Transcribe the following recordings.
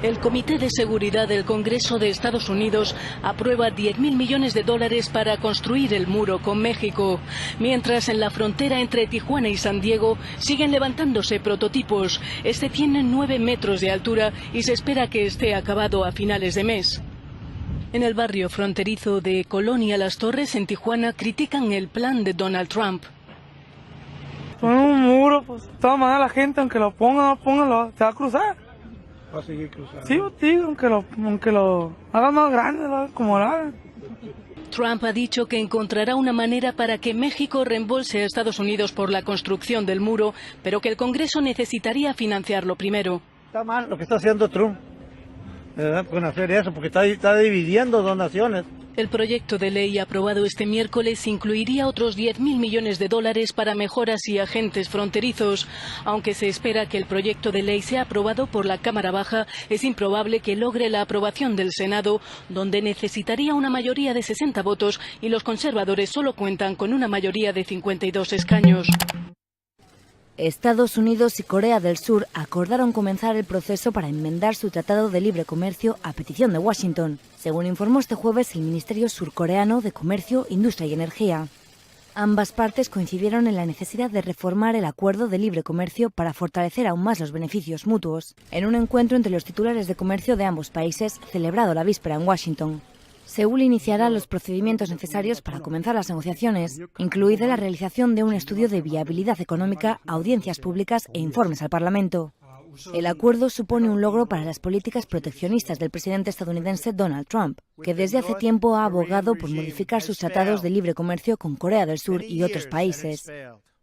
El Comité de Seguridad del Congreso de Estados Unidos aprueba $10.000 millones para construir el muro con México, mientras en la frontera entre Tijuana y San Diego siguen levantándose prototipos. Este tiene 9 metros de altura y se espera que esté acabado a finales de mes. En el barrio fronterizo de Colonia Las Torres, en Tijuana, critican el plan de Donald Trump. Con un muro, pues, de todas maneras la gente, aunque lo ponga o no ponga, se va a cruzar. Va a seguir cruzando. Sí, tío, aunque lo hagan más grande, como lo hagan. Trump ha dicho que encontrará una manera para que México reembolse a Estados Unidos por la construcción del muro, pero que el Congreso necesitaría financiarlo primero. Está mal lo que está haciendo Trump, ¿verdad? Con hacer eso, porque está dividiendo dos naciones. El proyecto de ley aprobado este miércoles incluiría otros $10.000 millones para mejoras y agentes fronterizos. Aunque se espera que el proyecto de ley sea aprobado por la Cámara Baja, es improbable que logre la aprobación del Senado, donde necesitaría una mayoría de 60 votos y los conservadores solo cuentan con una mayoría de 52 escaños. Estados Unidos y Corea del Sur acordaron comenzar el proceso para enmendar su Tratado de Libre Comercio a petición de Washington, según informó este jueves el Ministerio Surcoreano de Comercio, Industria y Energía. Ambas partes coincidieron en la necesidad de reformar el Acuerdo de Libre Comercio para fortalecer aún más los beneficios mutuos, en un encuentro entre los titulares de comercio de ambos países celebrado la víspera en Washington. Seúl iniciará los procedimientos necesarios para comenzar las negociaciones, incluida la realización de un estudio de viabilidad económica, audiencias públicas e informes al Parlamento. El acuerdo supone un logro para las políticas proteccionistas del presidente estadounidense Donald Trump, que desde hace tiempo ha abogado por modificar sus tratados de libre comercio con Corea del Sur y otros países.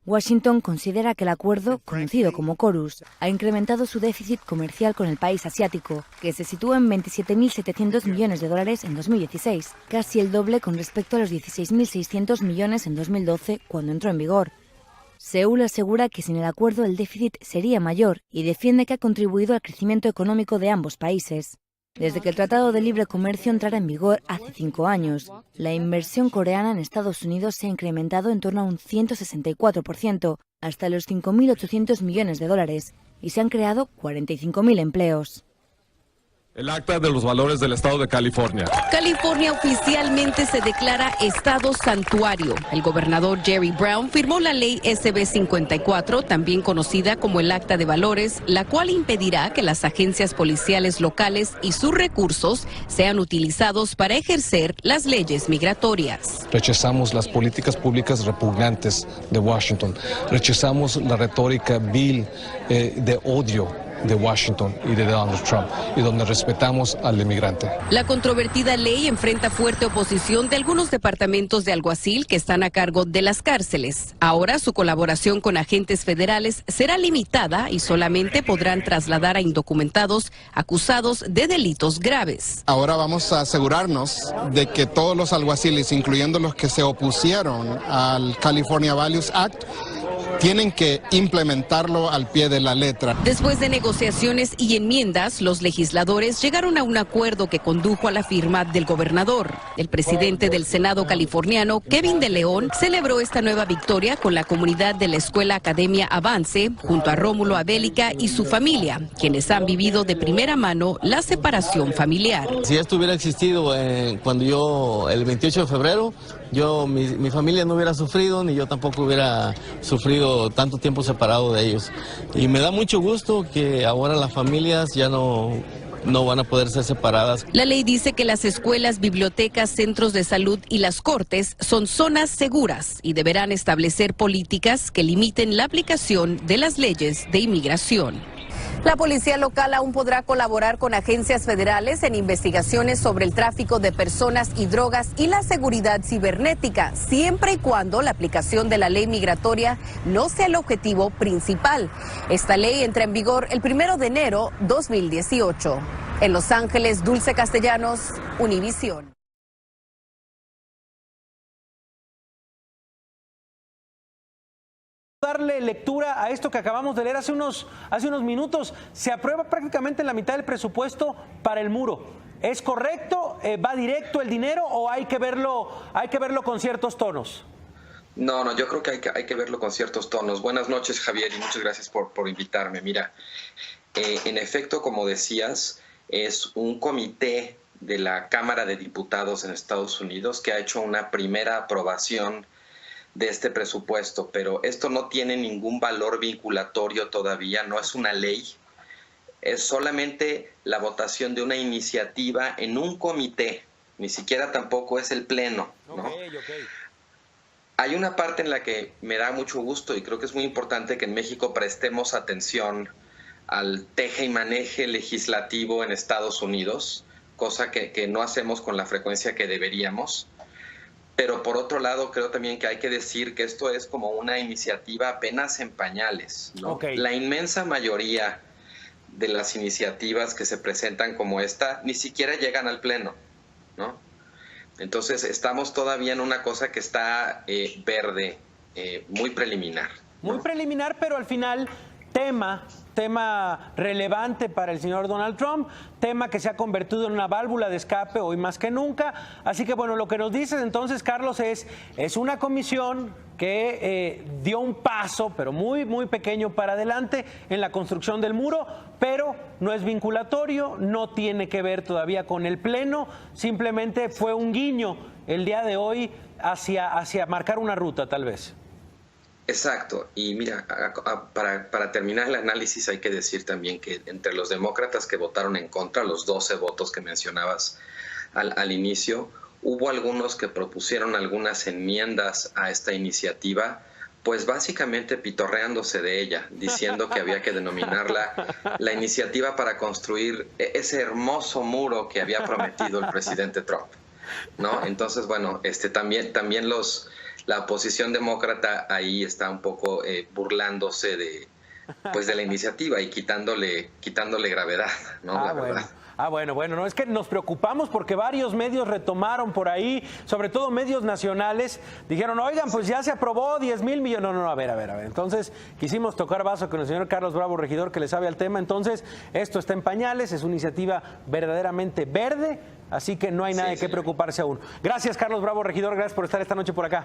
Washington considera que el acuerdo, conocido como KORUS, ha incrementado su déficit comercial con el país asiático, que se sitúa en $27.700 millones en 2016, casi el doble con respecto a los 16.600 millones en 2012, cuando entró en vigor. Seúl asegura que sin el acuerdo el déficit sería mayor y defiende que ha contribuido al crecimiento económico de ambos países. Desde que el Tratado de Libre Comercio entrara en vigor hace 5 años, la inversión coreana en Estados Unidos se ha incrementado en torno a un 164%, hasta los $5.800 millones, y se han creado 45.000 empleos. El Acta de los Valores del Estado de California. California oficialmente se declara estado santuario. El gobernador Jerry Brown firmó la ley SB 54, también conocida como el Acta de Valores, la cual impedirá que las agencias policiales locales y sus recursos sean utilizados para ejercer las leyes migratorias. Rechazamos las políticas públicas repugnantes de Washington. Rechazamos la retórica vil de odio de Washington y de Donald Trump, y donde respetamos al inmigrante. La controvertida ley enfrenta fuerte oposición de algunos departamentos de alguacil que están a cargo de las cárceles. Ahora su colaboración con agentes federales será limitada y solamente podrán trasladar a indocumentados acusados de delitos graves. Ahora vamos a asegurarnos de que todos los alguaciles, incluyendo los que se opusieron al California Values Act, tienen que implementarlo al pie de la letra. Después de negociaciones y enmiendas, los legisladores llegaron a un acuerdo que condujo a la firma del gobernador. El presidente del Senado californiano, Kevin de León, celebró esta nueva victoria con la comunidad de la Escuela Academia Avance, junto a Rómulo Abélica y su familia, quienes han vivido de primera mano la separación familiar. Si esto hubiera existido cuando yo, el 28 de febrero, mi familia no hubiera sufrido, ni yo tampoco hubiera sufrido tanto tiempo separado de ellos. Y me da mucho gusto que ahora las familias ya no van a poder ser separadas. La ley dice que las escuelas, bibliotecas, centros de salud y las cortes son zonas seguras y deberán establecer políticas que limiten la aplicación de las leyes de inmigración. La policía local aún podrá colaborar con agencias federales en investigaciones sobre el tráfico de personas y drogas y la seguridad cibernética, siempre y cuando la aplicación de la ley migratoria no sea el objetivo principal. Esta ley entra en vigor el 1 de enero 2018. En Los Ángeles, Dulce Castellanos, Univisión. Darle lectura a esto que acabamos de leer hace unos minutos. Se aprueba prácticamente la mitad del presupuesto para el muro. ¿Es correcto? ¿Va directo el dinero o hay que verlo con ciertos tonos? No, yo creo que hay que verlo con ciertos tonos. Buenas noches, Javier, y muchas gracias por invitarme. Mira, en efecto, como decías, es un comité de la Cámara de Diputados en Estados Unidos que ha hecho una primera aprobación de este presupuesto, pero esto no tiene ningún valor vinculatorio todavía, no es una ley, es solamente la votación de una iniciativa en un comité, ni siquiera tampoco es el pleno, ¿no? Okay. Hay una parte en la que me da mucho gusto y creo que es muy importante que en México prestemos atención al teje y maneje legislativo en Estados Unidos, cosa que no hacemos con la frecuencia que deberíamos. Pero por otro lado, creo también que hay que decir que esto es como una iniciativa apenas en pañales, ¿no? Okay. La inmensa mayoría de las iniciativas que se presentan como esta ni siquiera llegan al pleno, ¿no? Entonces estamos todavía en una cosa que está verde, muy preliminar, ¿no? Muy preliminar, pero al final tema relevante para el señor Donald Trump, tema que se ha convertido en una válvula de escape hoy más que nunca. Así que bueno, lo que nos dices entonces, Carlos, es una comisión que dio un paso, pero muy, muy pequeño para adelante en la construcción del muro, pero no es vinculatorio, no tiene que ver todavía con el pleno, simplemente fue un guiño el día de hoy hacia marcar una ruta, tal vez. Exacto, y mira, para terminar el análisis hay que decir también que entre los demócratas que votaron en contra, los 12 votos que mencionabas al inicio, hubo algunos que propusieron algunas enmiendas a esta iniciativa, pues básicamente pitorreándose de ella, diciendo que había que denominarla la iniciativa para construir ese hermoso muro que había prometido el presidente Trump, ¿no? Entonces, bueno, también la oposición demócrata ahí está un poco burlándose de la iniciativa y quitándole gravedad, ¿no? La verdad. Bueno, no, es que nos preocupamos porque varios medios retomaron por ahí, sobre todo medios nacionales, dijeron, oigan, pues ya se aprobó 10,000 millones. No, a ver. Entonces, quisimos tocar vaso con el señor Carlos Bravo, regidor, que le sabe al tema. Entonces, esto está en pañales, es una iniciativa verdaderamente verde, así que no hay nada de qué preocuparse aún. Gracias, Carlos Bravo, regidor, gracias por estar esta noche por acá.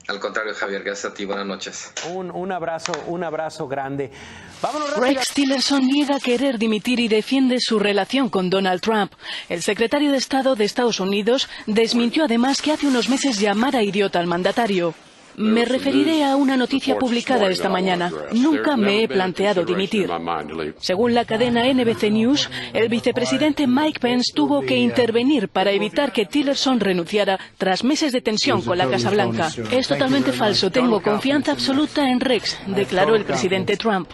Al contrario, Javier, gracias a ti, buenas noches. Un abrazo grande. Vámonos rápido. Rex Tillerson niega querer dimitir y defiende su relación con Donald Trump. El secretario de Estado de Estados Unidos desmintió además que hace unos meses llamara idiota al mandatario. Me referiré a una noticia publicada esta mañana. Nunca me he planteado dimitir. Según la cadena NBC News, el vicepresidente Mike Pence tuvo que intervenir para evitar que Tillerson renunciara tras meses de tensión con la Casa Blanca. Es totalmente falso. Tengo confianza absoluta en Rex, declaró el presidente Trump.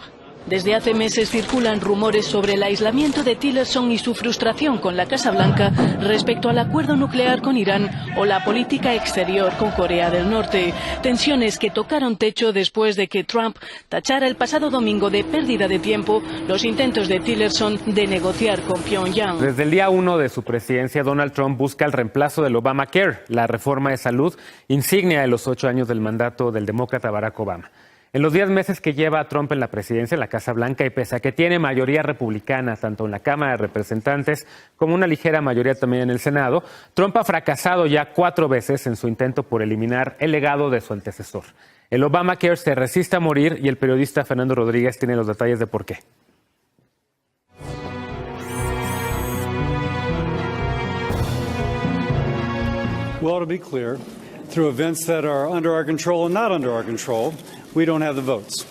Desde hace meses circulan rumores sobre el aislamiento de Tillerson y su frustración con la Casa Blanca respecto al acuerdo nuclear con Irán o la política exterior con Corea del Norte. Tensiones que tocaron techo después de que Trump tachara el pasado domingo de pérdida de tiempo los intentos de Tillerson de negociar con Pyongyang. Desde el día 1 de su presidencia, Donald Trump busca el reemplazo del Obamacare, la reforma de salud insignia de los 8 años del mandato del demócrata Barack Obama. En los 10 meses que lleva Trump en la presidencia, en la Casa Blanca, y pese a que tiene mayoría republicana tanto en la Cámara de Representantes como una ligera mayoría también en el Senado, Trump ha fracasado ya 4 veces en su intento por eliminar el legado de su antecesor. El Obamacare se resiste a morir y el periodista Fernando Rodríguez tiene los detalles de por qué. Well, to be clear, through events that are under our control and not under our control, we don't have the votes.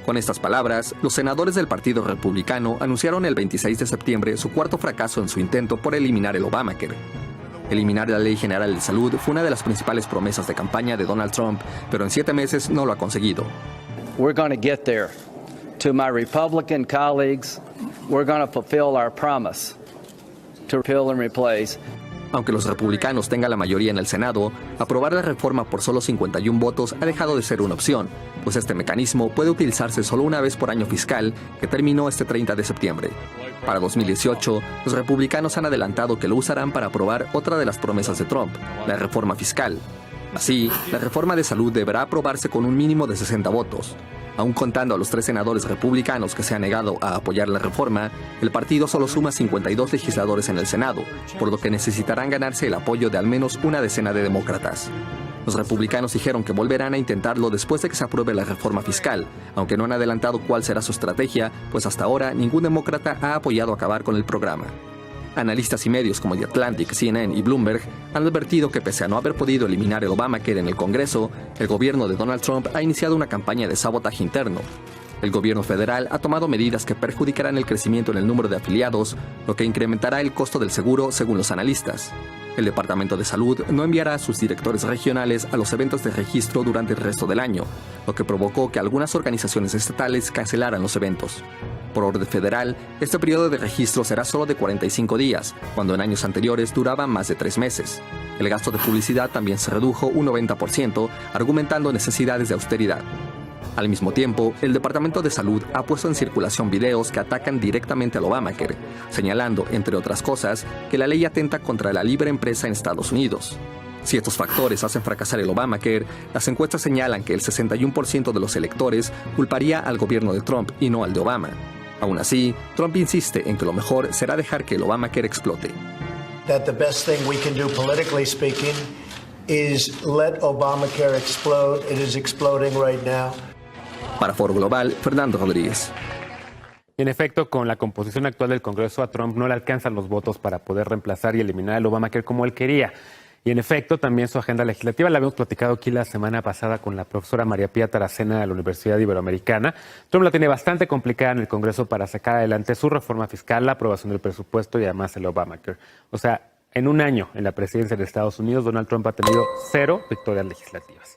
Con estas palabras, los senadores del Partido Republicano anunciaron el 26 de septiembre su cuarto fracaso en su intento por eliminar el Obamacare. Eliminar la Ley General de Salud fue una de las principales promesas de campaña de Donald Trump, pero en 7 meses no lo ha conseguido. We're going to get there. To my Republican colleagues, we're going to fulfill our promise to repeal and replace. Aunque los republicanos tengan la mayoría en el Senado, aprobar la reforma por solo 51 votos ha dejado de ser una opción, pues este mecanismo puede utilizarse solo una vez por año fiscal, que terminó este 30 de septiembre. Para 2018, los republicanos han adelantado que lo usarán para aprobar otra de las promesas de Trump, la reforma fiscal. Así, la reforma de salud deberá aprobarse con un mínimo de 60 votos. Aún contando a los 3 senadores republicanos que se han negado a apoyar la reforma, el partido solo suma 52 legisladores en el Senado, por lo que necesitarán ganarse el apoyo de al menos una decena de demócratas. Los republicanos dijeron que volverán a intentarlo después de que se apruebe la reforma fiscal, aunque no han adelantado cuál será su estrategia, pues hasta ahora ningún demócrata ha apoyado acabar con el programa. Analistas y medios como The Atlantic, CNN y Bloomberg han advertido que pese a no haber podido eliminar el Obamacare en el Congreso, el gobierno de Donald Trump ha iniciado una campaña de sabotaje interno. El gobierno federal ha tomado medidas que perjudicarán el crecimiento en el número de afiliados, lo que incrementará el costo del seguro según los analistas. El Departamento de Salud no enviará a sus directores regionales a los eventos de registro durante el resto del año, lo que provocó que algunas organizaciones estatales cancelaran los eventos. Por orden federal, este periodo de registro será solo de 45 días, cuando en años anteriores duraba más de 3 meses. El gasto de publicidad también se redujo un 90%, argumentando necesidades de austeridad. Al mismo tiempo, el Departamento de Salud ha puesto en circulación videos que atacan directamente al Obamacare, señalando, entre otras cosas, que la ley atenta contra la libre empresa en Estados Unidos. Si estos factores hacen fracasar el Obamacare, las encuestas señalan que el 61% de los electores culparía al gobierno de Trump y no al de Obama. Aún así, Trump insiste en que lo mejor será dejar que el Obamacare explote. That the best thing we can do politically speaking is let Obamacare explode. It is exploding right now. Para Foro Global, Fernando Rodríguez. En efecto, con la composición actual del Congreso, a Trump no le alcanzan los votos para poder reemplazar y eliminar el Obamacare como él quería. Y en efecto, también su agenda legislativa la habíamos platicado aquí la semana pasada con la profesora María Pía Taracena de la Universidad Iberoamericana. Trump la tiene bastante complicada en el Congreso para sacar adelante su reforma fiscal, la aprobación del presupuesto y además el Obamacare. O sea, en un año en la presidencia de Estados Unidos, Donald Trump ha tenido 0 victorias legislativas.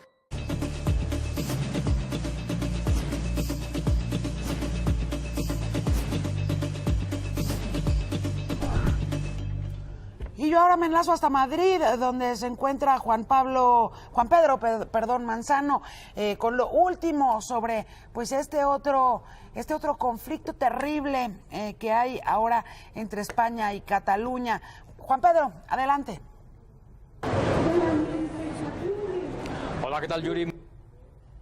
Y yo ahora me enlazo hasta Madrid, donde se encuentra Juan Pedro Manzano, con lo último sobre pues este otro conflicto terrible que hay ahora entre España y Cataluña. Juan Pedro, adelante. Hola, ¿qué tal, Yuri?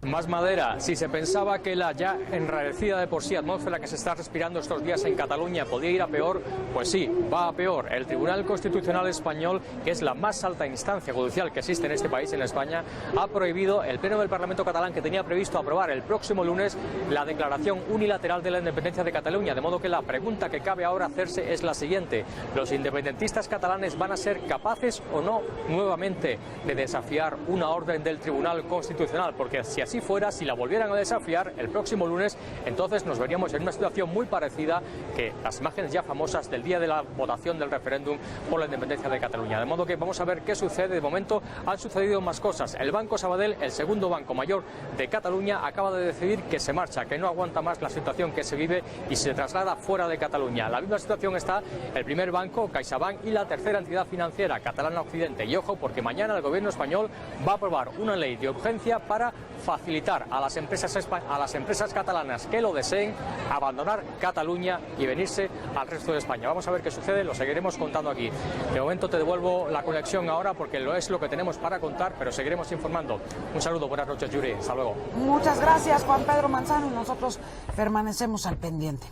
Más madera. Si se pensaba que la ya enrarecida de por sí atmósfera que se está respirando estos días en Cataluña podía ir a peor, pues sí, va a peor. El Tribunal Constitucional Español, que es la más alta instancia judicial que existe en este país, en España, ha prohibido el Pleno del Parlamento catalán, que tenía previsto aprobar el próximo lunes la declaración unilateral de la independencia de Cataluña. De modo que la pregunta que cabe ahora hacerse es la siguiente: ¿los independentistas catalanes van a ser capaces o no nuevamente de desafiar una orden del Tribunal Constitucional? Porque si así fuera, si la volvieran a desafiar el próximo lunes, entonces nos veríamos en una situación muy parecida que las imágenes ya famosas del día de la votación del referéndum por la independencia de Cataluña. De modo que vamos a ver qué sucede. De momento han sucedido más cosas. El Banco Sabadell, el segundo banco mayor de Cataluña, acaba de decidir que se marcha, que no aguanta más la situación que se vive y se traslada fuera de Cataluña. La misma situación está el primer banco, CaixaBank, y la tercera entidad financiera, Catalana Occidente. Y ojo, porque mañana el gobierno español va a aprobar una ley de urgencia para facilitar a las empresas catalanas que lo deseen abandonar Cataluña y venirse al resto de España. Vamos a ver qué sucede, lo seguiremos contando aquí. De momento te devuelvo la conexión ahora porque lo es lo que tenemos para contar, pero seguiremos informando. Un saludo, buenas noches, Yuri, hasta luego. Muchas gracias, Juan Pedro Manzano, y nosotros permanecemos al pendiente.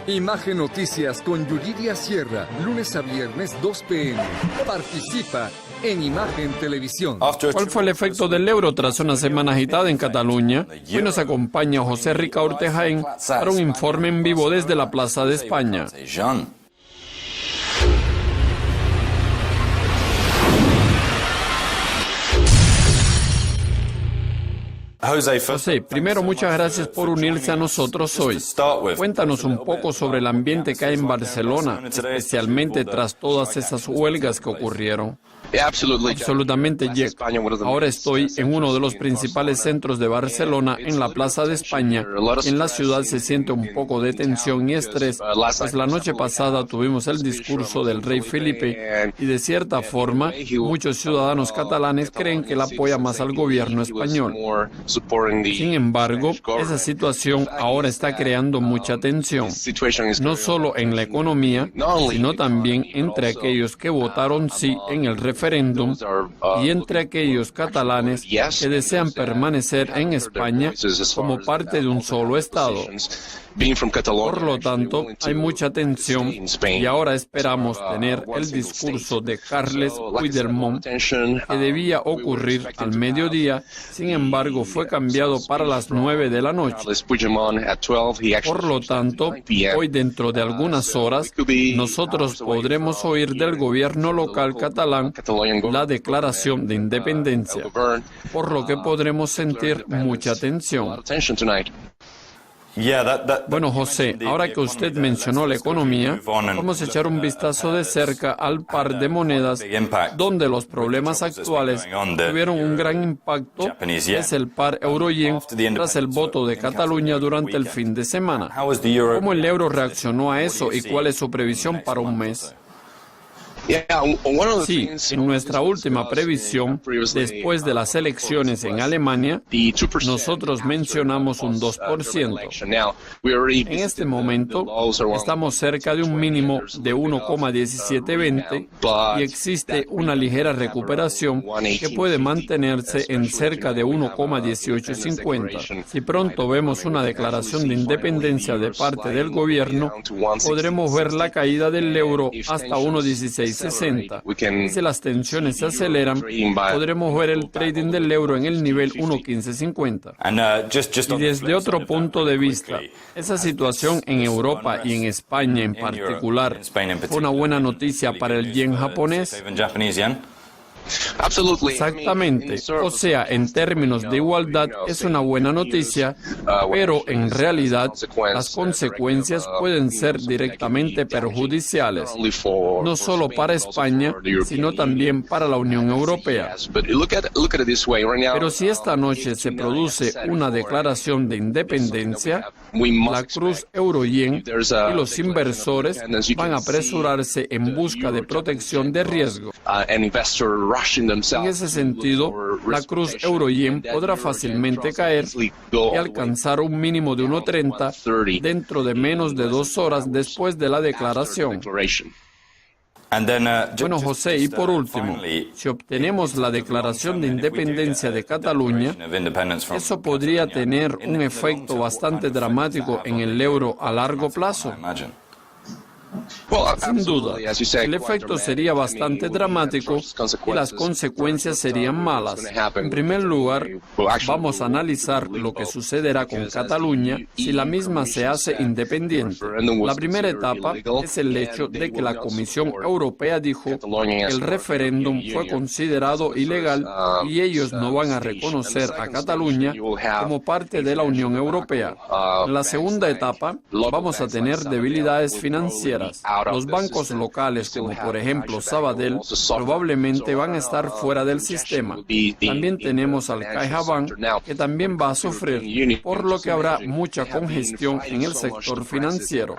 Imagen Noticias con Yuridia Sierra, lunes a viernes 2 p.m. Participa en Imagen Televisión. ¿Cuál fue el efecto del euro tras una semana agitada en Cataluña? Hoy nos acompaña José Ricaurte Jaén para un informe en vivo desde la Plaza de España. José, primero muchas gracias por unirse a nosotros hoy. Cuéntanos un poco sobre el ambiente que hay en Barcelona, especialmente tras todas esas huelgas que ocurrieron. Absolutamente, Jack. Ahora estoy en uno de los principales centros de Barcelona, en la Plaza de España. En la ciudad se siente un poco de tensión y estrés, pues la noche pasada tuvimos el discurso del rey Felipe y de cierta forma muchos ciudadanos catalanes creen que él apoya más al gobierno español. Sin embargo, esa situación ahora está creando mucha tensión, no solo en la economía, sino también entre aquellos que votaron sí en el referéndum y entre aquellos catalanes que desean permanecer en España como parte de un solo Estado. Por lo tanto, hay mucha tensión y ahora esperamos tener el discurso de Carles Puigdemont que debía ocurrir al mediodía, sin embargo fue cambiado para las 9 de la noche. Por lo tanto, hoy dentro de algunas horas nosotros podremos oír del gobierno local catalán la declaración de independencia, por lo que podremos sentir mucha tensión. Bueno, José, ahora que usted mencionó la economía, vamos a echar un vistazo de cerca al par de monedas donde los problemas actuales tuvieron un gran impacto. Es el par euro-yen tras el voto de Cataluña durante el fin de semana. ¿Cómo el euro reaccionó a eso y cuál es su previsión para un mes? Sí, en nuestra última previsión, después de las elecciones en Alemania, nosotros mencionamos un 2%. En este momento, estamos cerca de un mínimo de 1,1720 y existe una ligera recuperación que puede mantenerse en cerca de 1,1850. Si pronto vemos una declaración de independencia de parte del gobierno, podremos ver la caída del euro hasta 1,1660. Y si las tensiones se aceleran, podremos ver el trading del euro en el nivel 1,1550. Y desde otro punto de vista, esa situación en Europa y en España en particular fue una buena noticia para el yen japonés. Exactamente. O sea, en términos de igualdad es una buena noticia, pero en realidad las consecuencias pueden ser directamente perjudiciales, no solo para España, sino también para la Unión Europea. Pero si esta noche se produce una declaración de independencia, la cruz euro-yen y los inversores van a apresurarse en busca de protección de riesgo. En ese sentido, la cruz euro-yen podrá fácilmente caer y alcanzar un mínimo de 1,30 dentro de menos de 2 horas después de la declaración. Bueno, José, y por último, si obtenemos la declaración de independencia de Cataluña, eso podría tener un efecto bastante dramático en el euro a largo plazo. Sin duda, el efecto sería bastante dramático y las consecuencias serían malas. En primer lugar, vamos a analizar lo que sucederá con Cataluña si la misma se hace independiente. La primera etapa es el hecho de que la Comisión Europea dijo que el referéndum fue considerado ilegal y ellos no van a reconocer a Cataluña como parte de la Unión Europea. En la segunda etapa, vamos a tener debilidades financieras. Los bancos locales, como por ejemplo Sabadell, probablemente van a estar fuera del sistema. También tenemos al CaixaBank, que también va a sufrir, por lo que habrá mucha congestión en el sector financiero.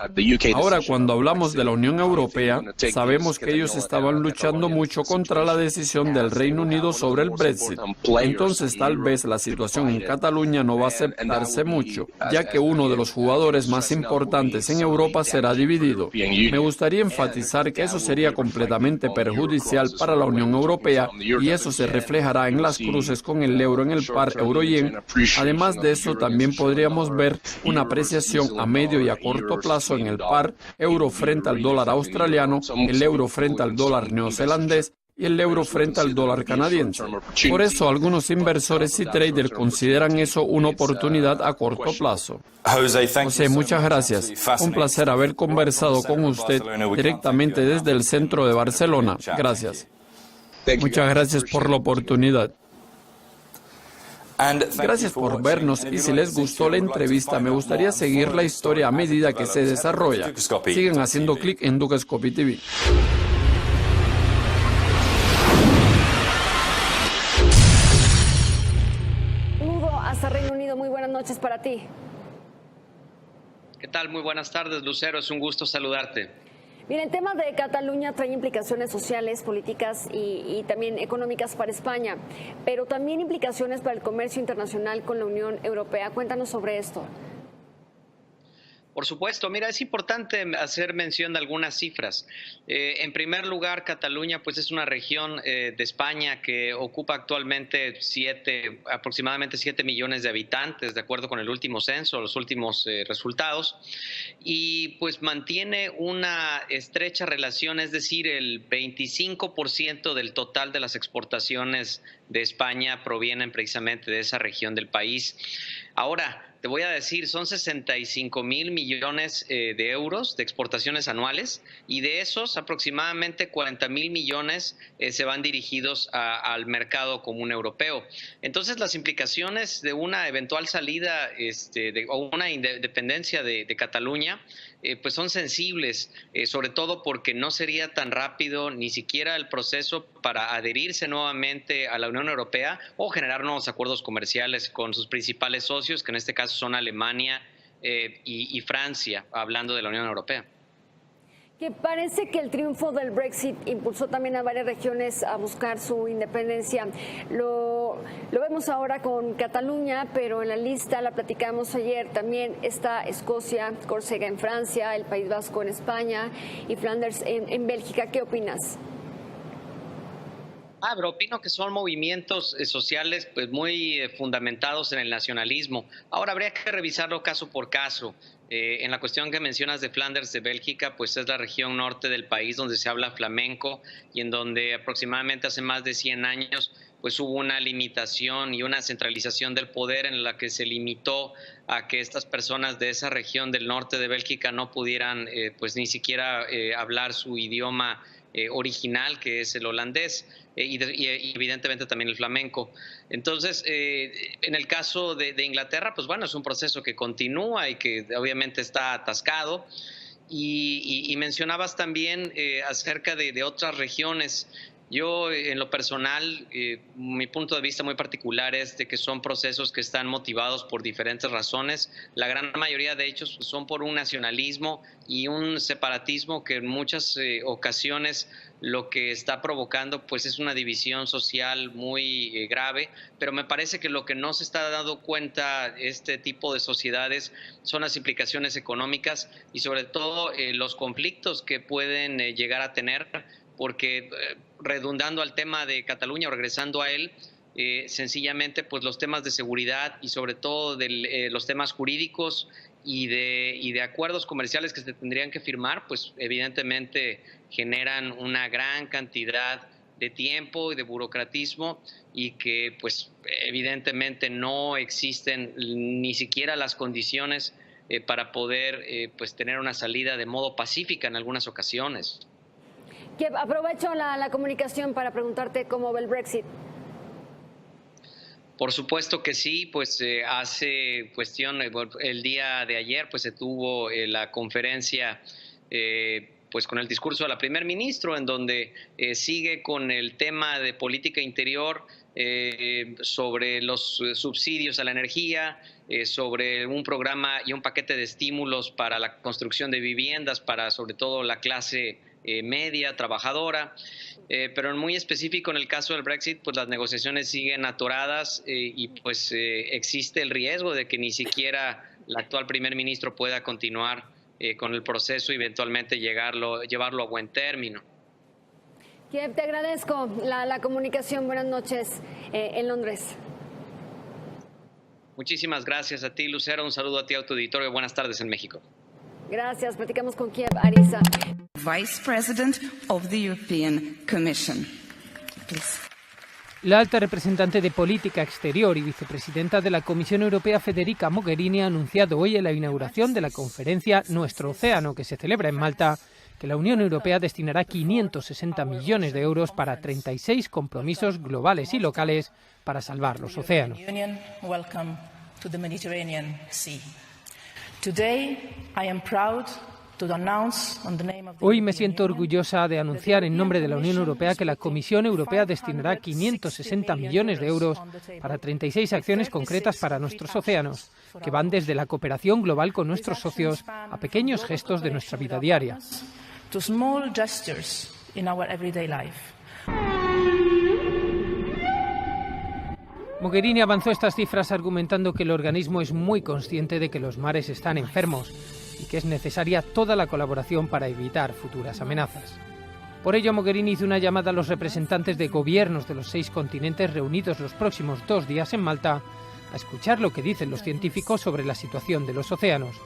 Ahora, cuando hablamos de la Unión Europea, sabemos que ellos estaban luchando mucho contra la decisión del Reino Unido sobre el Brexit. Entonces, tal vez la situación en Cataluña no va a aceptarse mucho, ya que uno de los jugadores más importantes en Europa será dividido. Me gustaría enfatizar que eso sería completamente perjudicial para la Unión Europea y eso se reflejará en las cruces con el euro en el par euro-yen. Además de eso, también podríamos ver una apreciación a medio y a corto plazo en el par euro frente al dólar australiano, el euro frente al dólar neozelandés y el euro frente al dólar canadiense. Por eso, algunos inversores y traders consideran eso una oportunidad a corto plazo. José, muchas gracias. Un placer haber conversado con usted directamente desde el centro de Barcelona. Gracias. Muchas gracias por la oportunidad. Gracias por vernos y si les gustó la entrevista, me gustaría seguir la historia a medida que se desarrolla. Sigan haciendo clic en Dukascopy TV. Hasta Reino Unido, muy buenas noches para ti. ¿Qué tal? Muy buenas tardes, Lucero, es un gusto saludarte. Bien, el tema de Cataluña trae implicaciones sociales, políticas y también económicas para España, pero también implicaciones para el comercio internacional con la Unión Europea. Cuéntanos sobre esto. Por supuesto, mira, es importante hacer mención de algunas cifras. En primer lugar, Cataluña pues es una región de España que ocupa actualmente aproximadamente 7 millones de habitantes, de acuerdo con el último censo, los últimos resultados, y pues mantiene una estrecha relación, es decir, el 25% del total de las exportaciones de España provienen precisamente de esa región del país. Ahora, te voy a decir, son 65,000 millones de euros de exportaciones anuales, y de esos aproximadamente 40,000 millones se van dirigidos al mercado común europeo. Entonces, las implicaciones de una eventual salida o una independencia de Cataluña pues son sensibles, sobre todo porque no sería tan rápido ni siquiera el proceso para adherirse nuevamente a la Unión Europea o generar nuevos acuerdos comerciales con sus principales socios, que en este caso son Alemania y Francia, hablando de la Unión Europea. Que parece que el triunfo del Brexit impulsó también a varias regiones a buscar su independencia. Lo vemos ahora con Cataluña, pero en la lista, la platicamos ayer, también está Escocia, Córcega en Francia, el País Vasco en España y Flanders en Bélgica. ¿Qué opinas? Pero opino que son movimientos sociales pues muy fundamentados en el nacionalismo. Ahora habría que revisarlo caso por caso. En la cuestión que mencionas de Flanders de Bélgica, pues es la región norte del país donde se habla flamenco y en donde aproximadamente hace más de 100 años pues hubo una limitación y una centralización del poder en la que se limitó a que estas personas de esa región del norte de Bélgica no pudieran pues ni siquiera hablar su idioma original, que es el holandés, y evidentemente también el flamenco. Entonces, en el caso de Inglaterra, pues bueno, es un proceso que continúa y que obviamente está atascado. Y mencionabas también acerca de otras regiones. Yo, en lo personal, mi punto de vista muy particular es de que son procesos que están motivados por diferentes razones. La gran mayoría de ellos son por un nacionalismo y un separatismo que en muchas ocasiones lo que está provocando pues es una división social muy grave, pero me parece que lo que no se está dando cuenta este tipo de sociedades son las implicaciones económicas y sobre todo los conflictos que pueden llegar a tener, porque redundando al tema de Cataluña o regresando a él, sencillamente pues los temas de seguridad y sobre todo los temas jurídicos y de acuerdos comerciales que se tendrían que firmar, pues evidentemente generan una gran cantidad de tiempo y de burocratismo y que pues evidentemente no existen ni siquiera las condiciones para poder pues tener una salida de modo pacífica en algunas ocasiones. Aprovecho la comunicación para preguntarte cómo ve el Brexit. Por supuesto que sí, pues hace cuestión, el día de ayer pues se tuvo la conferencia pues con el discurso de la primer ministro, en donde sigue con el tema de política interior sobre los subsidios a la energía, sobre un programa y un paquete de estímulos para la construcción de viviendas para sobre todo la clase media, trabajadora, pero en muy específico en el caso del Brexit, pues las negociaciones siguen atoradas y pues existe el riesgo de que ni siquiera el actual primer ministro pueda continuar con el proceso y eventualmente llevarlo a buen término. Kiev, te agradezco la comunicación. Buenas noches en Londres. Muchísimas gracias a ti, Lucero. Un saludo a ti, a tu auditorio. Buenas tardes en México. Gracias. Platicamos con Kiev Arisa. Vice President of the European Commission. Please. La alta representante de Política Exterior y vicepresidenta de la Comisión Europea, Federica Mogherini, ha anunciado hoy en la inauguración de la conferencia Nuestro Océano, que se celebra en Malta, que la Unión Europea destinará 560 millones de euros para 36 compromisos globales y locales para salvar los océanos. Hoy me siento orgullosa de anunciar en nombre de la Unión Europea que la Comisión Europea destinará 560 millones de euros para 36 acciones concretas para nuestros océanos, que van desde la cooperación global con nuestros socios a pequeños gestos de nuestra vida diaria. Mogherini avanzó estas cifras argumentando que el organismo es muy consciente de que los mares están enfermos. y que es necesaria toda la colaboración para evitar futuras amenazas. Por ello, Mogherini hizo una llamada a los representantes de gobiernos de los 6 continentes reunidos los próximos 2 días en Malta a escuchar lo que dicen los científicos sobre la situación de los océanos,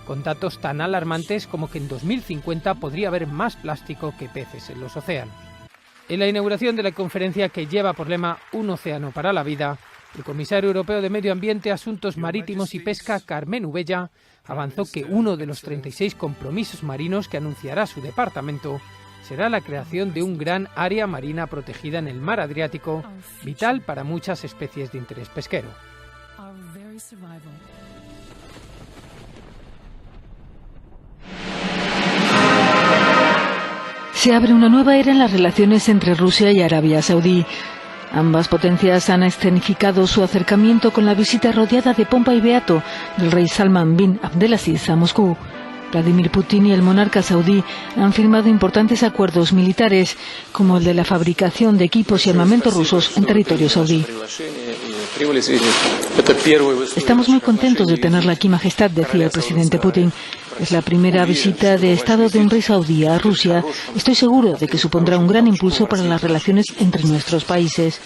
con datos tan alarmantes como que en 2050 podría haber más plástico que peces en los océanos. En la inauguración de la conferencia que lleva por lema Un océano para la vida, el comisario europeo de Medio Ambiente, Asuntos Marítimos y Pesca, Carmen Ubella, avanzó que uno de los 36 compromisos marinos que anunciará su departamento será la creación de un gran área marina protegida en el mar Adriático, vital para muchas especies de interés pesquero. Se abre una nueva era en las relaciones entre Rusia y Arabia Saudí. Ambas potencias han escenificado su acercamiento con la visita rodeada de pompa y beato del rey Salman bin Abdelaziz a Moscú. Vladimir Putin y el monarca saudí han firmado importantes acuerdos militares, como el de la fabricación de equipos y armamentos rusos en territorio saudí. Estamos muy contentos de tenerla aquí, Majestad, decía el presidente Putin. Es la primera visita de Estado de un rey saudí a Rusia. Estoy seguro de que supondrá un gran impulso para las relaciones entre nuestros países.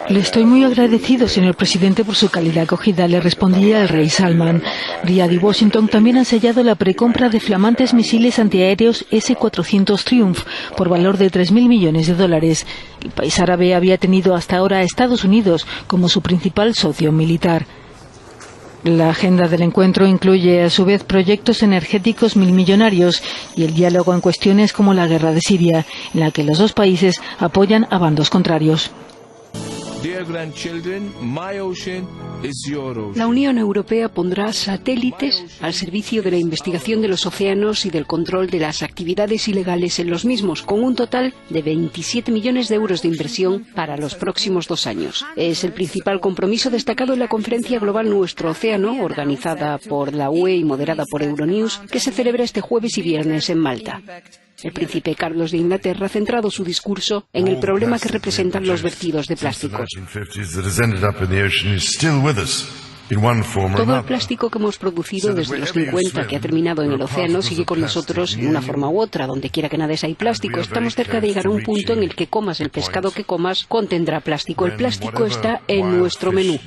Le estoy muy agradecido, señor presidente, por su cálida acogida, le respondía el rey Salman. Riad y Washington también han sellado la precompra de flamantes misiles antiaéreos S-400 Triumph por valor de $3.000 millones. El país árabe había tenido hasta ahora a Estados Unidos como su principal socio militar. La agenda del encuentro incluye a su vez proyectos energéticos milmillonarios y el diálogo en cuestiones como la guerra de Siria, en la que los dos países apoyan a bandos contrarios. La Unión Europea pondrá satélites al servicio de la investigación de los océanos y del control de las actividades ilegales en los mismos, con un total de 27 millones de euros de inversión para los próximos 2 años. Es el principal compromiso destacado en la conferencia global Nuestro Océano, organizada por la UE y moderada por Euronews, que se celebra este jueves y viernes en Malta. El príncipe Carlos de Inglaterra ha centrado su discurso en el problema que representan los vertidos de plásticos. Todo el plástico que hemos producido desde los 50 que ha terminado en el océano sigue con nosotros en una forma u otra. Donde quiera que nades hay plástico. Estamos cerca de llegar a un punto en el que comas el pescado que comas contendrá plástico. El plástico está en nuestro menú.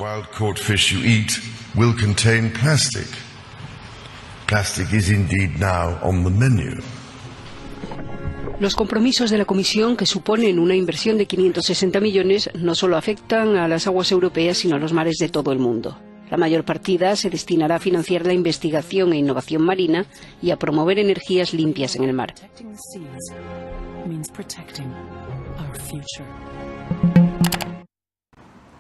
Los compromisos de la Comisión, que suponen una inversión de 560 millones, no solo afectan a las aguas europeas, sino a los mares de todo el mundo. La mayor partida se destinará a financiar la investigación e innovación marina y a promover energías limpias en el mar.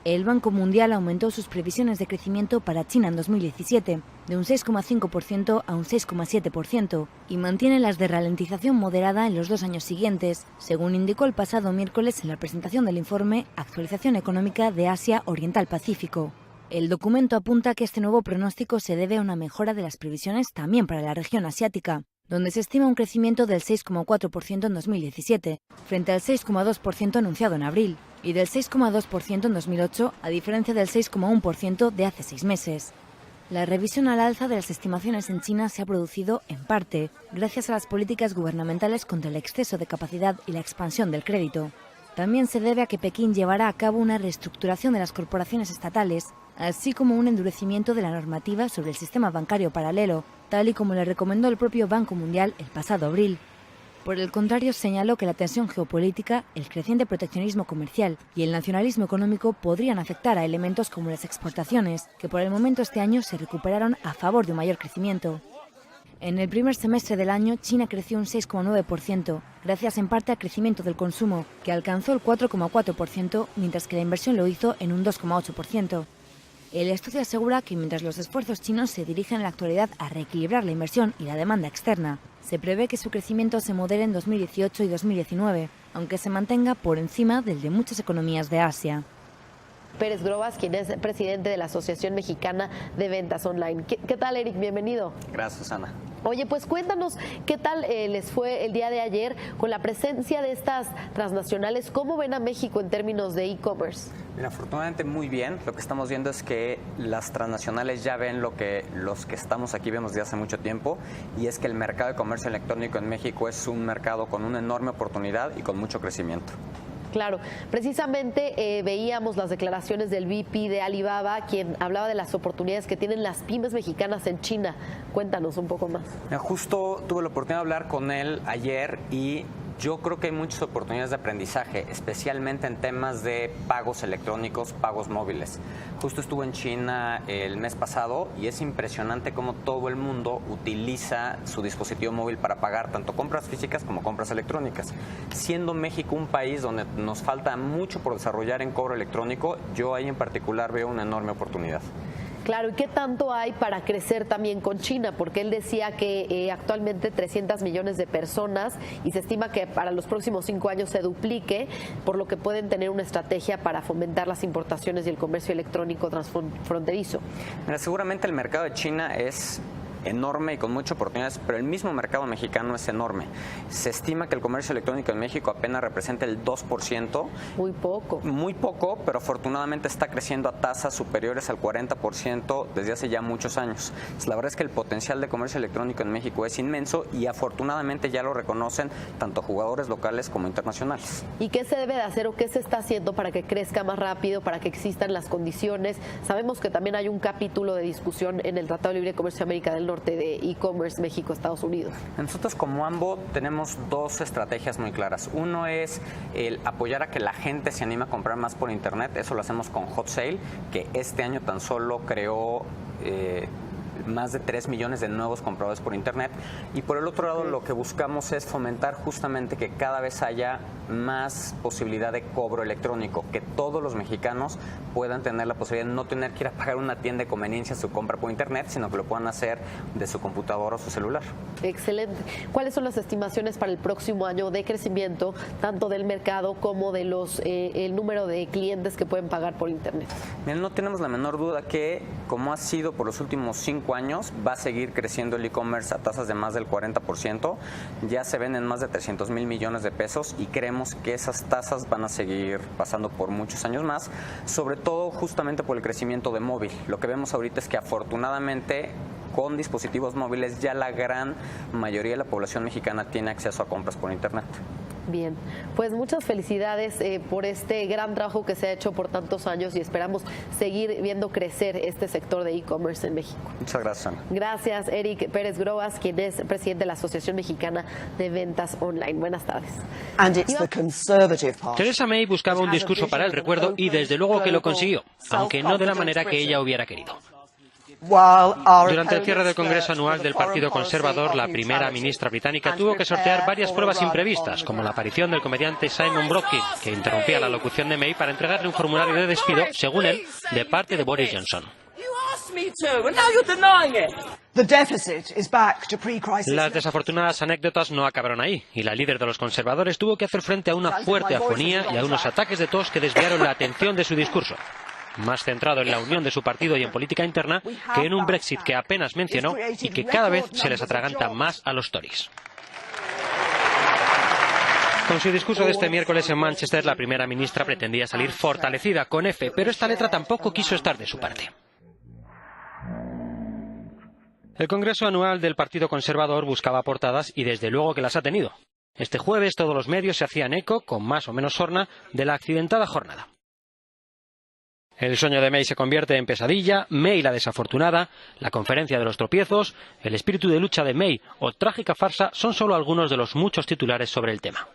El Banco Mundial aumentó sus previsiones de crecimiento para China en 2017, de un 6,5% a un 6,7%, y mantiene las de ralentización moderada en los 2 años siguientes, según indicó el pasado miércoles en la presentación del informe Actualización Económica de Asia Oriental Pacífico. El documento apunta que este nuevo pronóstico se debe a una mejora de las previsiones también para la región asiática, donde se estima un crecimiento del 6,4% en 2017, frente al 6,2% anunciado en abril, y del 6,2% en 2008, a diferencia del 6,1% de hace 6 meses. La revisión al alza de las estimaciones en China se ha producido, en parte, gracias a las políticas gubernamentales contra el exceso de capacidad y la expansión del crédito. También se debe a que Pekín llevará a cabo una reestructuración de las corporaciones estatales, así como un endurecimiento de la normativa sobre el sistema bancario paralelo, tal y como le recomendó el propio Banco Mundial el pasado abril. Por el contrario, señaló que la tensión geopolítica, el creciente proteccionismo comercial y el nacionalismo económico podrían afectar a elementos como las exportaciones, que por el momento este año se recuperaron a favor de un mayor crecimiento. En el primer semestre del año, China creció un 6,9%, gracias en parte al crecimiento del consumo, que alcanzó el 4,4%, mientras que la inversión lo hizo en un 2,8%. El estudio asegura que mientras los esfuerzos chinos se dirigen en la actualidad a reequilibrar la inversión y la demanda externa, se prevé que su crecimiento se modere en 2018 y 2019, aunque se mantenga por encima del de muchas economías de Asia. Pérez Grobas, quien es presidente de la Asociación Mexicana de Ventas Online. ¿Qué tal, Eric? Bienvenido. Gracias, Ana. Oye, pues cuéntanos qué tal les fue el día de ayer con la presencia de estas transnacionales. ¿Cómo ven a México en términos de e-commerce? Mira, afortunadamente muy bien. Lo que estamos viendo es que las transnacionales ya ven lo que los que estamos aquí vemos desde hace mucho tiempo, y es que el mercado de comercio electrónico en México es un mercado con una enorme oportunidad y con mucho crecimiento. Claro, precisamente veíamos las declaraciones del VP de Alibaba, quien hablaba de las oportunidades que tienen las pymes mexicanas en China. Cuéntanos un poco más. Justo tuve la oportunidad de hablar con él ayer y yo creo que hay muchas oportunidades de aprendizaje, especialmente en temas de pagos electrónicos, pagos móviles. Justo estuve en China el mes pasado y es impresionante cómo todo el mundo utiliza su dispositivo móvil para pagar tanto compras físicas como compras electrónicas. Siendo México un país donde nos falta mucho por desarrollar en cobro electrónico, yo ahí en particular veo una enorme oportunidad. Claro, ¿y qué tanto hay para crecer también con China? Porque él decía que actualmente 300 millones de personas y se estima que para los próximos 5 años se duplique, por lo que pueden tener una estrategia para fomentar las importaciones y el comercio electrónico transfronterizo. Mira, seguramente el mercado de China es enorme y con muchas oportunidades, pero el mismo mercado mexicano es enorme. Se estima que el comercio electrónico en México apenas representa el 2%. Muy poco. Muy poco, pero afortunadamente está creciendo a tasas superiores al 40% desde hace ya muchos años. La verdad es que el potencial de comercio electrónico en México es inmenso y afortunadamente ya lo reconocen tanto jugadores locales como internacionales. ¿Y qué se debe de hacer o qué se está haciendo para que crezca más rápido, para que existan las condiciones? Sabemos que también hay un capítulo de discusión en el Tratado de Libre Comercio de América del Norte de e-commerce México-Estados Unidos. Nosotros como AMBO tenemos dos estrategias muy claras. Uno es el apoyar a que la gente se anime a comprar más por internet. Eso lo hacemos con Hot Sale, que este año tan solo creó más de 3 millones de nuevos compradores por internet. Y por el otro lado, lo que buscamos es fomentar justamente que cada vez haya más posibilidad de cobro electrónico, que todos los mexicanos puedan tener la posibilidad de no tener que ir a pagar una tienda de conveniencia su compra por internet, sino que lo puedan hacer de su computadora o su celular. Excelente. ¿Cuáles son las estimaciones para el próximo año de crecimiento, tanto del mercado como de el número de clientes que pueden pagar por internet? Bien, no tenemos la menor duda que, como ha sido por los últimos 5 años, va a seguir creciendo el e-commerce a tasas de más del 40%. Ya se ven en más de 300 mil millones de pesos y creemos que esas tasas van a seguir pasando por muchos años más, sobre todo justamente por el crecimiento de móvil. Lo que vemos ahorita es que afortunadamente con dispositivos móviles ya la gran mayoría de la población mexicana tiene acceso a compras por internet. Bien, pues muchas felicidades por este gran trabajo que se ha hecho por tantos años y esperamos seguir viendo crecer este sector de e-commerce en México. Muchas gracias, Ana. Gracias, Eric Pérez Groas, quien es presidente de la Asociación Mexicana de Ventas Online. Buenas tardes. Theresa May buscaba un discurso para el recuerdo y desde luego que lo consiguió, aunque no de la manera que ella hubiera querido. Durante el cierre del Congreso anual del Partido Conservador, la primera ministra británica tuvo que sortear varias pruebas imprevistas, como la aparición del comediante Simon Brodkin, que interrumpía la locución de May para entregarle un formulario de despido, según él, de parte de Boris Johnson. Las desafortunadas anécdotas no acabaron ahí, y la líder de los conservadores tuvo que hacer frente a una fuerte afonía y a unos ataques de tos que desviaron la atención de su discurso, más centrado en la unión de su partido y en política interna que en un Brexit que apenas mencionó y que cada vez se les atraganta más a los Tories. Con su discurso de este miércoles en Manchester, la primera ministra pretendía salir fortalecida con F, pero esta letra tampoco quiso estar de su parte. El Congreso anual del Partido Conservador buscaba portadas y desde luego que las ha tenido. Este jueves todos los medios se hacían eco, con más o menos sorna, de la accidentada jornada. El sueño de May se convierte en pesadilla, May la desafortunada, la conferencia de los tropiezos, el espíritu de lucha de May o trágica farsa son solo algunos de los muchos titulares sobre el tema.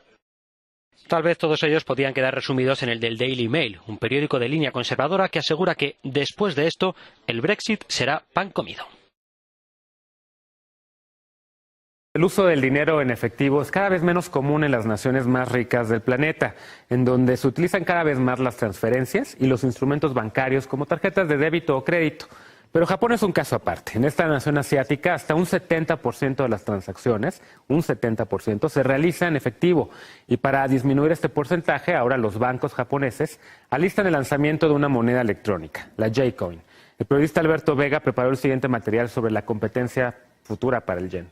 Tal vez todos ellos podían quedar resumidos en el del Daily Mail, un periódico de línea conservadora que asegura que, después de esto, el Brexit será pan comido. El uso del dinero en efectivo es cada vez menos común en las naciones más ricas del planeta, en donde se utilizan cada vez más las transferencias y los instrumentos bancarios como tarjetas de débito o crédito. Pero Japón es un caso aparte. En esta nación asiática, hasta un 70% de las transacciones, un 70%, se realiza en efectivo. Y para disminuir este porcentaje, ahora los bancos japoneses alistan el lanzamiento de una moneda electrónica, la J-Coin. El periodista Alberto Vega preparó el siguiente material sobre la competencia futura para el yen.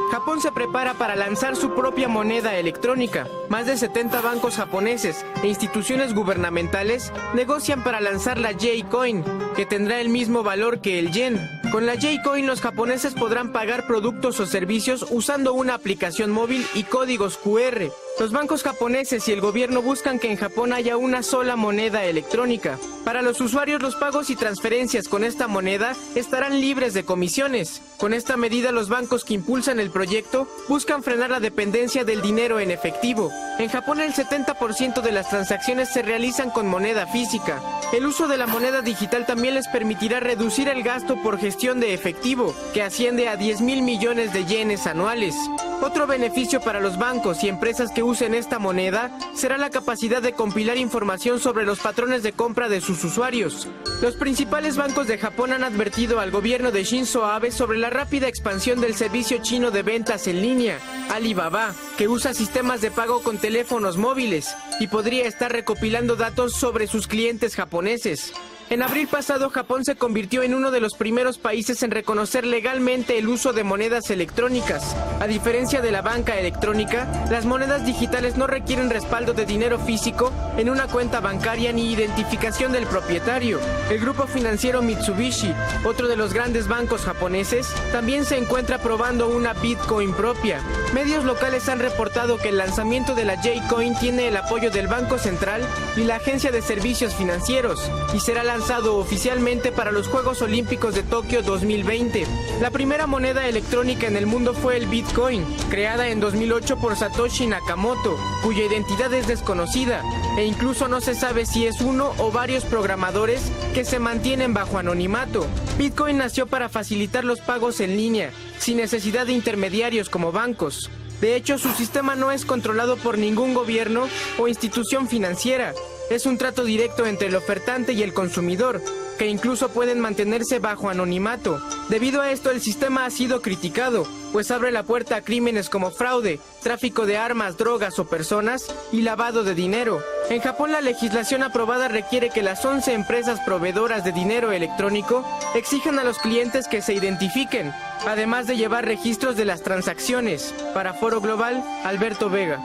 Japón se prepara para lanzar su propia moneda electrónica. Más de 70 bancos japoneses e instituciones gubernamentales negocian para lanzar la J-Coin, que tendrá el mismo valor que el yen. Con la J-Coin los japoneses podrán pagar productos o servicios usando una aplicación móvil y códigos QR. Los bancos japoneses y el gobierno buscan que en Japón haya una sola moneda electrónica. Para los usuarios, los pagos y transferencias con esta moneda estarán libres de comisiones. Con esta medida, los bancos que impulsan el proyecto buscan frenar la dependencia del dinero en efectivo. En Japón, el 70% de las transacciones se realizan con moneda física. El uso de la moneda digital también les permitirá reducir el gasto por gestión de efectivo, que asciende a 10.000 millones de yenes anuales. Otro beneficio para los bancos y empresas que usen esta moneda será la capacidad de compilar información sobre los patrones de compra de sus usuarios. Los principales bancos de Japón han advertido al gobierno de Shinzo Abe sobre la rápida expansión del servicio chino de ventas en línea, Alibaba, que usa sistemas de pago con teléfonos móviles y podría estar recopilando datos sobre sus clientes japoneses. En abril pasado, Japón se convirtió en uno de los primeros países en reconocer legalmente el uso de monedas electrónicas. A diferencia de la banca electrónica, las monedas digitales no requieren respaldo de dinero físico en una cuenta bancaria ni identificación del propietario. El grupo financiero Mitsubishi, otro de los grandes bancos japoneses, también se encuentra probando una Bitcoin propia. Medios locales han reportado que el lanzamiento de la J-Coin tiene el apoyo del Banco Central y la Agencia de Servicios Financieros y será lanzado oficialmente para los Juegos Olímpicos de Tokio 2020. La primera moneda electrónica en el mundo fue el Bitcoin, creada en 2008 por Satoshi Nakamoto, cuya identidad es desconocida e incluso no se sabe si es uno o varios programadores que se mantienen bajo anonimato. Bitcoin nació para facilitar los pagos en línea, sin necesidad de intermediarios como bancos. De hecho, su sistema no es controlado por ningún gobierno o institución financiera. Es un trato directo entre el ofertante y el consumidor, que incluso pueden mantenerse bajo anonimato. Debido a esto, el sistema ha sido criticado, pues abre la puerta a crímenes como fraude, tráfico de armas, drogas o personas y lavado de dinero. En Japón, la legislación aprobada requiere que las 11 empresas proveedoras de dinero electrónico exijan a los clientes que se identifiquen, además de llevar registros de las transacciones. Para Foro Global, Alberto Vega.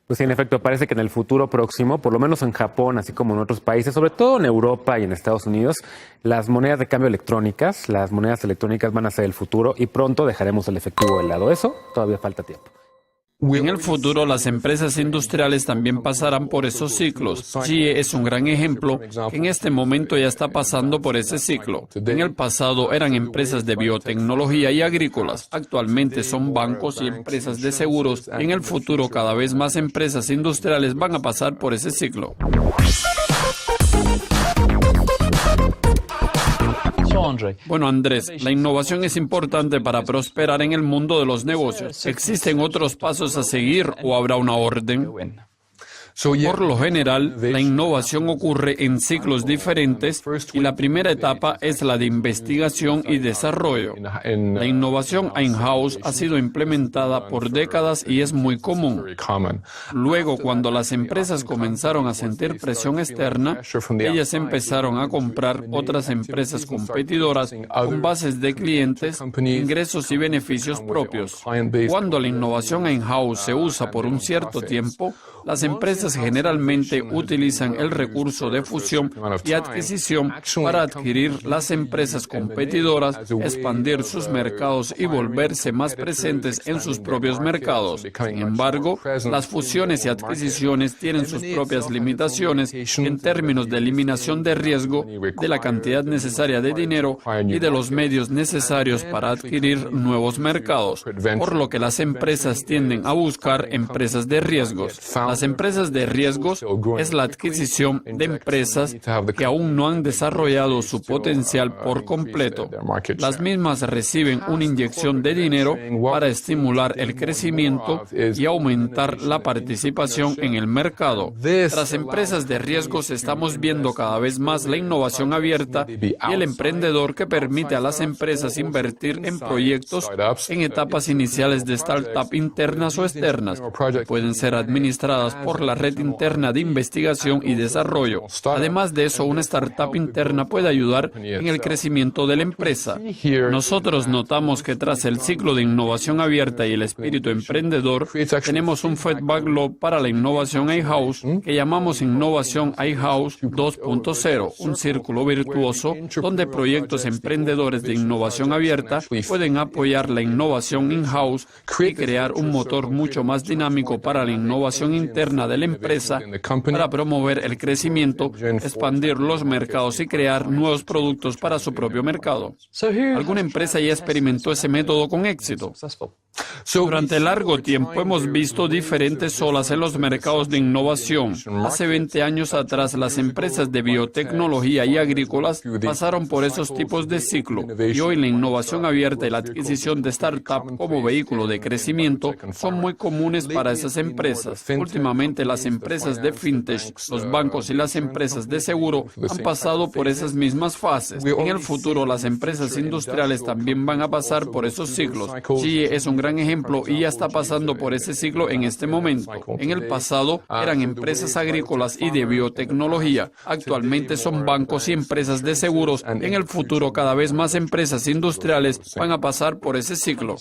Pues sí, en efecto, parece que en el futuro próximo, por lo menos en Japón, así como en otros países, sobre todo en Europa y en Estados Unidos, las monedas de cambio electrónicas, las monedas electrónicas van a ser el futuro y pronto dejaremos el efectivo de lado. Eso todavía falta tiempo. En el futuro, las empresas industriales también pasarán por esos ciclos. GE es un gran ejemplo que en este momento ya está pasando por ese ciclo. En el pasado eran empresas de biotecnología y agrícolas. Actualmente son bancos y empresas de seguros. En el futuro, cada vez más empresas industriales van a pasar por ese ciclo. Bueno, Andrés, la innovación es importante para prosperar en el mundo de los negocios. ¿Existen otros pasos a seguir o habrá una orden? Por lo general, la innovación ocurre en ciclos diferentes y la primera etapa es la de investigación y desarrollo. La innovación in-house ha sido implementada por décadas y es muy común. Luego, cuando las empresas comenzaron a sentir presión externa, ellas empezaron a comprar otras empresas competidoras con bases de clientes, ingresos y beneficios propios. Cuando la innovación in-house se usa por un cierto tiempo, las empresas generalmente utilizan el recurso de fusión y adquisición para adquirir las empresas competidoras, expandir sus mercados y volverse más presentes en sus propios mercados. Sin embargo, las fusiones y adquisiciones tienen sus propias limitaciones en términos de eliminación de riesgo, de la cantidad necesaria de dinero y de los medios necesarios para adquirir nuevos mercados, por lo que las empresas tienden a buscar empresas de riesgos. Las empresas de riesgos es la adquisición de empresas que aún no han desarrollado su potencial por completo. Las mismas reciben una inyección de dinero para estimular el crecimiento y aumentar la participación en el mercado. Tras empresas de riesgos estamos viendo cada vez más la innovación abierta y el emprendedor que permite a las empresas invertir en proyectos en etapas iniciales de startup internas o externas. Pueden ser administradas por la red interna de investigación y desarrollo. Además de eso, una startup interna puede ayudar en el crecimiento de la empresa. Nosotros notamos que tras el ciclo de innovación abierta y el espíritu emprendedor, tenemos un feedback loop para la innovación iHouse que llamamos Innovación iHouse 2.0, un círculo virtuoso donde proyectos emprendedores de innovación abierta pueden apoyar la innovación in-house y crear un motor mucho más dinámico para la innovación interna de la empresa para promover el crecimiento, expandir los mercados y crear nuevos productos para su propio mercado. ¿Alguna empresa ya experimentó ese método con éxito? Durante largo tiempo hemos visto diferentes olas en los mercados de innovación. Hace 20 años atrás, las empresas de biotecnología y agrícolas pasaron por esos tipos de ciclo. Y hoy la innovación abierta y la adquisición de startups como vehículo de crecimiento son muy comunes para esas empresas. Últimamente, las empresas de fintech, los bancos y las empresas de seguro han pasado por esas mismas fases. En el futuro, las empresas industriales también van a pasar por esos ciclos. GE es un gran ejemplo y ya está pasando por ese ciclo en este momento. En el pasado eran empresas agrícolas y de biotecnología. Actualmente son bancos y empresas de seguros. En el futuro, cada vez más empresas industriales van a pasar por ese ciclo.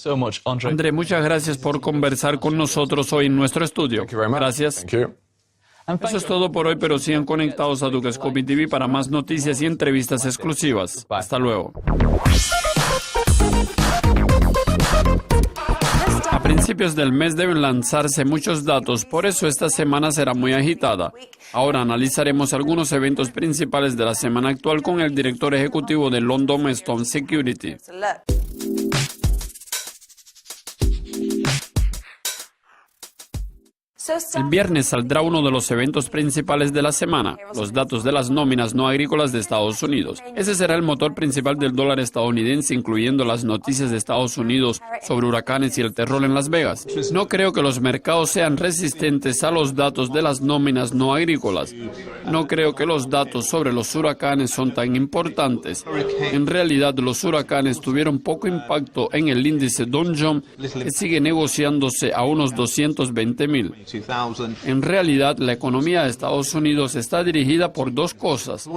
André, muchas gracias por conversar con nosotros hoy en nuestro estudio. Gracias. Eso es todo por hoy, pero sigan conectados a Dukascopy TV para más noticias y entrevistas exclusivas. Hasta luego. A principios del mes deben lanzarse muchos datos, por eso esta semana será muy agitada. Ahora analizaremos algunos eventos principales de la semana actual con el director ejecutivo de London Stone Security. El viernes saldrá uno de los eventos principales de la semana, los datos de las nóminas no agrícolas de Estados Unidos. Ese será el motor principal del dólar estadounidense, incluyendo las noticias de Estados Unidos sobre huracanes y el terror en Las Vegas. No creo que los mercados sean resistentes a los datos de las nóminas no agrícolas. No creo que los datos sobre los huracanes son tan importantes. En realidad, los huracanes tuvieron poco impacto en el índice Dow Jones, que sigue negociándose a unos 220,000. En realidad, la economía de Estados Unidos está dirigida por dos cosas.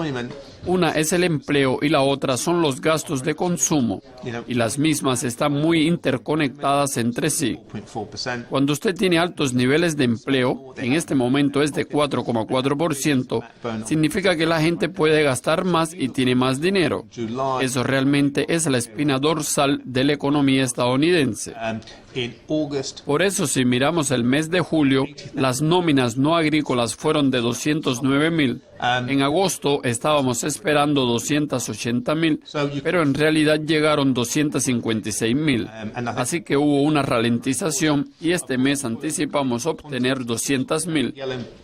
Una es el empleo y la otra son los gastos de consumo. Y las mismas están muy interconectadas entre sí. Cuando usted tiene altos niveles de empleo, en este momento es de 4,4%, significa que la gente puede gastar más y tiene más dinero. Eso realmente es la espina dorsal de la economía estadounidense. Por eso, si miramos el mes de julio, las nóminas no agrícolas fueron de 209,000. En agosto estábamos esperando 280,000, pero en realidad llegaron 256,000. Así que hubo una ralentización y este mes anticipamos obtener 200,000,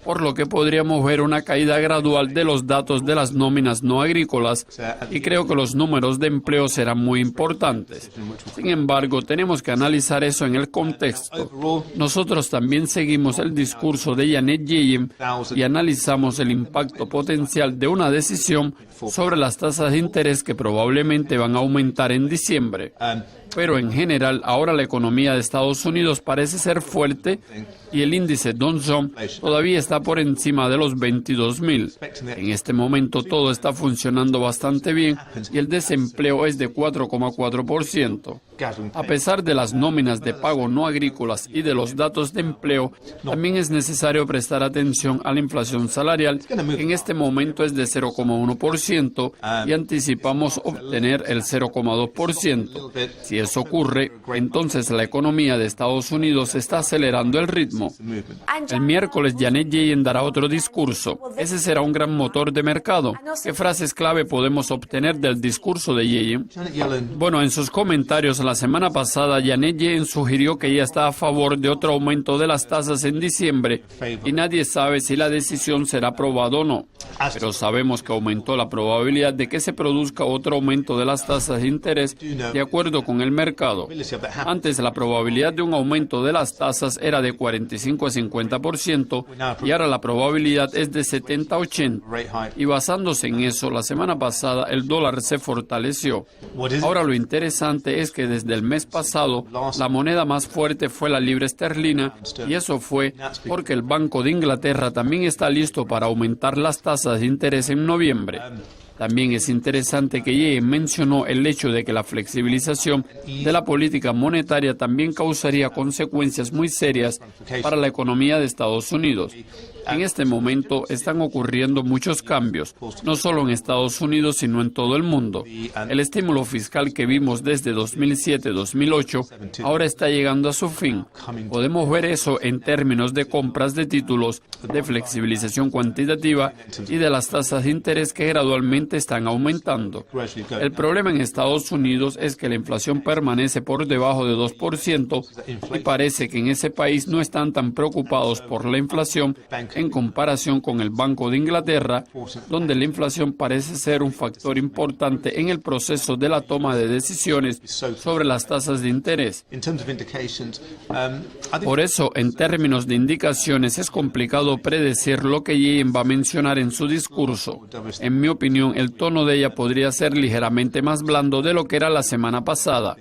por lo que podríamos ver una caída gradual de los datos de las nóminas no agrícolas y creo que los números de empleo serán muy importantes. Sin embargo, tenemos que analizar eso en el contexto. Nosotros también seguimos el discurso de Janet Yellen y analizamos el impacto potencial de una decisión sobre las tasas de interés que probablemente van a aumentar en diciembre. Pero en general, ahora la economía de Estados Unidos parece ser fuerte y el índice Dow Jones todavía está por encima de los 22,000. En este momento todo está funcionando bastante bien y el desempleo es de 4,4%. A pesar de las nóminas de pago no agrícolas y de los datos de empleo, también es necesario prestar atención a la inflación salarial, que en este momento es de 0,1%. 0,5% y anticipamos obtener el 0,2%. Si eso ocurre, entonces la economía de Estados Unidos está acelerando el ritmo. El miércoles Janet Yellen dará otro discurso. Ese será un gran motor de mercado. ¿Qué frases clave podemos obtener del discurso de Yellen? Bueno, en sus comentarios la semana pasada, Janet Yellen sugirió que ella está a favor de otro aumento de las tasas en diciembre y nadie sabe si la decisión será aprobada o no. Pero sabemos que aumentó la probabilidad de que se produzca otro aumento de las tasas de interés de acuerdo con el mercado. Antes la probabilidad de un aumento de las tasas era de 45 a 50% y ahora la probabilidad es de 70 a 80. Y basándose en eso, la semana pasada el dólar se fortaleció. Ahora lo interesante es que desde el mes pasado la moneda más fuerte fue la libra esterlina y eso fue porque el Banco de Inglaterra también está listo para aumentar las tasas de interés en noviembre. También es interesante que Yellen mencionó el hecho de que la flexibilización de la política monetaria también causaría consecuencias muy serias para la economía de Estados Unidos. En este momento están ocurriendo muchos cambios, no solo en Estados Unidos, sino en todo el mundo. El estímulo fiscal que vimos desde 2007-2008 ahora está llegando a su fin. Podemos ver eso en términos de compras de títulos, de flexibilización cuantitativa y de las tasas de interés que gradualmente están aumentando. El problema en Estados Unidos es que la inflación permanece por debajo de 2% y parece que en ese país no están tan preocupados por la inflación en comparación con el Banco de Inglaterra, donde la inflación parece ser un factor importante en el proceso de la toma de decisiones sobre las tasas de interés. Por eso, en términos de indicaciones, es complicado predecir lo que Yellen va a mencionar en su discurso. En mi opinión, el tono de ella podría ser ligeramente más blando de lo que era la semana pasada.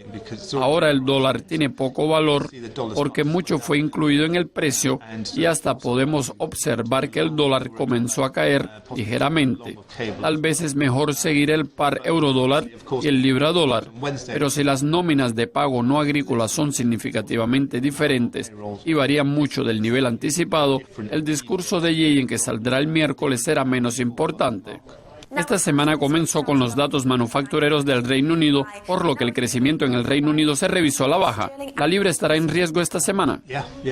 Ahora el dólar tiene poco valor porque mucho fue incluido en el precio y hasta podemos observar que el dólar comenzó a caer ligeramente. Tal vez es mejor seguir el par euro-dólar y el libra-dólar, pero si las nóminas de pago no agrícolas son significativamente diferentes y varían mucho del nivel anticipado, el discurso de Yellen que saldrá el miércoles será menos importante. Esta semana comenzó con los datos manufactureros del Reino Unido, por lo que el crecimiento en el Reino Unido se revisó a la baja. ¿La libra estará en riesgo esta semana?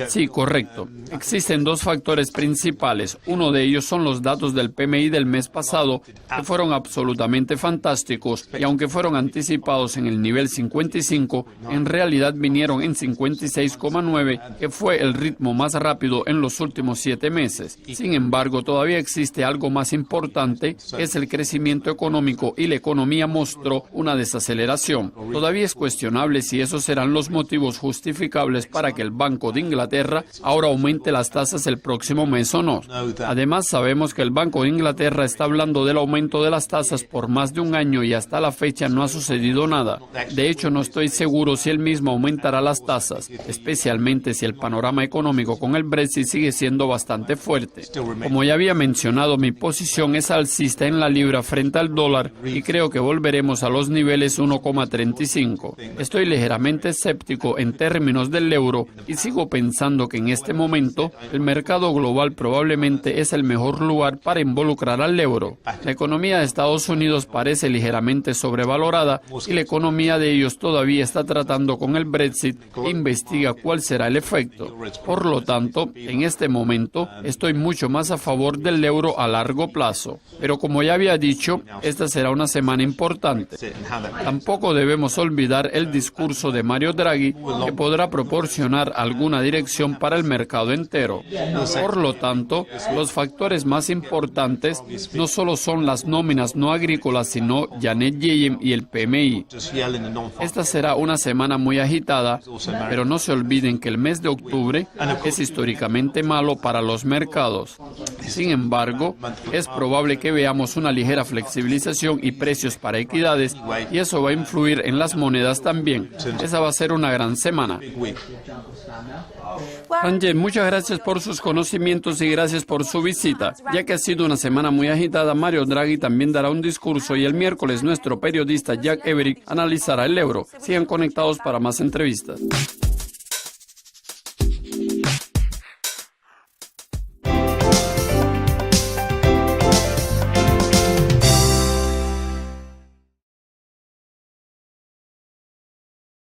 Sí, correcto. Existen dos factores principales. Uno de ellos son los datos del PMI del mes pasado, que fueron absolutamente fantásticos, y aunque fueron anticipados en el nivel 55, en realidad vinieron en 56,9, que fue el ritmo más rápido en los últimos 7 meses. Sin embargo, todavía existe algo más importante, que es el crecimiento económico, y la economía mostró una desaceleración. Todavía es cuestionable si esos serán los motivos justificables para que el Banco de Inglaterra ahora aumente las tasas el próximo mes o no. Además, sabemos que el Banco de Inglaterra está hablando del aumento de las tasas por más de un año y hasta la fecha no ha sucedido nada. De hecho, no estoy seguro si él mismo aumentará las tasas, especialmente si el panorama económico con el Brexit sigue siendo bastante fuerte. Como ya había mencionado, mi posición es alcista en la libra frente al dólar y creo que volveremos a los niveles 1,35. Estoy ligeramente escéptico en términos del euro y sigo pensando que en este momento el mercado global probablemente es el mejor lugar para involucrar al euro. La economía de Estados Unidos parece ligeramente sobrevalorada y la economía de ellos todavía está tratando con el Brexit e investiga cuál será el efecto. Por lo tanto, en este momento estoy mucho más a favor del euro a largo plazo. Pero como ya había dicho, esta será una semana importante. Tampoco debemos olvidar el discurso de Mario Draghi, que podrá proporcionar alguna dirección para el mercado entero. Por lo tanto, los factores más importantes no solo son las nóminas no agrícolas, sino Janet Yellen y el PMI. Esta será una semana muy agitada, pero no se olviden que el mes de octubre es históricamente malo para los mercados. Sin embargo, es probable que veamos una ligera flexibilización y precios para equidades, y eso va a influir en las monedas también. Esa va a ser una gran semana. Ranjen, muchas gracias por sus conocimientos y gracias por su visita. Ya que ha sido una semana muy agitada, Mario Draghi también dará un discurso y el miércoles nuestro periodista Jack Everick analizará el euro. Sigan conectados para más entrevistas.